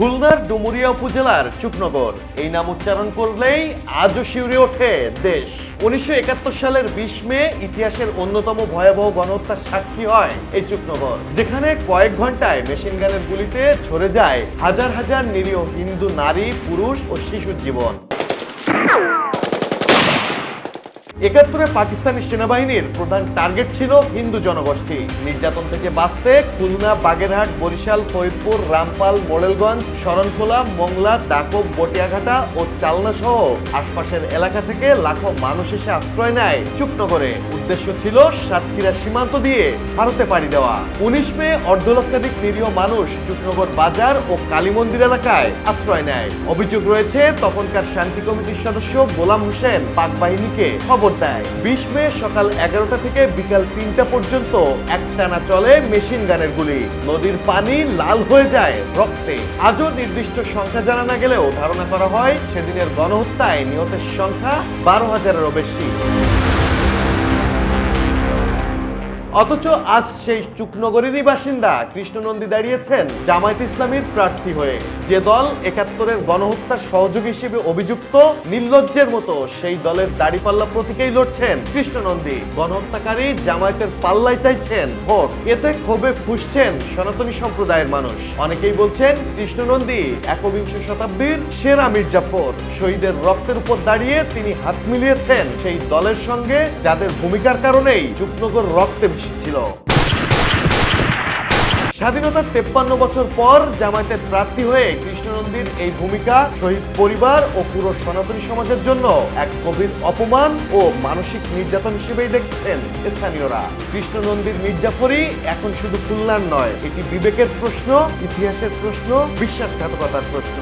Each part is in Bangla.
খুলনার ডুমুরিয়া উপজেলার চুকনগর এই নাম উচ্চারণ করলেই আজও শিউরে ওঠে দেশ। 1971 সালের 20 মে ইতিহাসের অন্যতম ভয়াবহ গণহত্যার সাক্ষী হয় এই চুকনগর, যেখানে কয়েক ঘন্টায় মেশিনগানের গুলিতে ঝরে যায় হাজার হাজার নিরীহ হিন্দু নারী, পুরুষ ও শিশুর জীবন। 71-এ পাকিস্তানি সেনাবাহিনীর প্রধান টার্গেট ছিল হিন্দু জনগোষ্ঠী। নির্যাতন থেকে বাঁচতে খুলনা, বাগেরহাট, বরিশাল, ফরিদপুর, রামপাল, মোড়েলগঞ্জ, শরণখোলা, মোংলা, দাকব, বটিয়াঘাটা ও চালনা সহ আশপাশের এলাকা থেকে লাখো মানুষ এসে আশ্রয় নেয় চুকনগরে। উদ্দেশ্য ছিল সাতক্ষীরা সীমান্ত দিয়ে ভারতে পাড়ি দেওয়া। 19 মে অর্ধলক্ষাধিক নিরীহ মানুষ চুকনগর বাজার ও কালী মন্দির এলাকায় আশ্রয় নেয়। অভিযোগ রয়েছে তখনকার শান্তি কমিটির সদস্য গোলাম হোসেন পাক বাহিনীকে খবর দেয়। 20 মে সকাল 11টা থেকে বিকাল 3টা পর্যন্ত একটানা চলে মেশিন গানের গুলি। নদীর পানি লাল হয়ে যায় রক্তে। আজও নির্দিষ্ট সংখ্যা জানা না গেলেও ধারণা করা হয় সেদিনের গণহত্যায় নিহতের সংখ্যা 12,000-এরও বেশি। অথচ আজ সেই চুকনগরেরই বাসিন্দা কৃষ্ণনন্দী দাঁড়িয়েছেন জামায়াত ইসলামীর প্রার্থী হয়ে। যে দল 71-এর গণহত্যার সহযোগী হিসেবে অভিযুক্ত, নির্লজ্জের মতো সেই দলের দাড়িপাল্লা প্রতীকেই লড়ছেন কৃষ্ণনন্দী। গণহত্যাকারী জামায়াতের পাল্লায় চাইছেন ভোট। এতে ক্ষোভে ফুঁসছেন সনাতনী সম্প্রদায়ের মানুষ। অনেকেই বলছেন কৃষ্ণনন্দী একবিংশ শতাব্দীর সেরা মির্জাফর। শহীদের রক্তের উপর দাঁড়িয়ে তিনি হাত মিলিয়েছেন সেই দলের সঙ্গে যাদের ভূমিকার কারণেই চুকনগর রক্তে ছিল। স্বাধীনতার 53 বছর পর জামায়াতের প্রার্থী হয়ে কৃষ্ণনন্দীর এই ভূমিকা শহীদ পরিবার ও পুরো সনাতনী সমাজের জন্য এক গভীর অপমান ও মানসিক নির্যাতন হিসেবেই দেখছেন স্থানীয়রা। কৃষ্ণনন্দীর মির্জাফরই এখন শুধু খুলনার নয়, এটি বিবেকের প্রশ্ন, ইতিহাসের প্রশ্ন, বিশ্বাসঘাতকতার প্রশ্ন।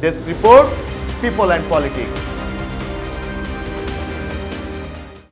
Desk report, people and politics.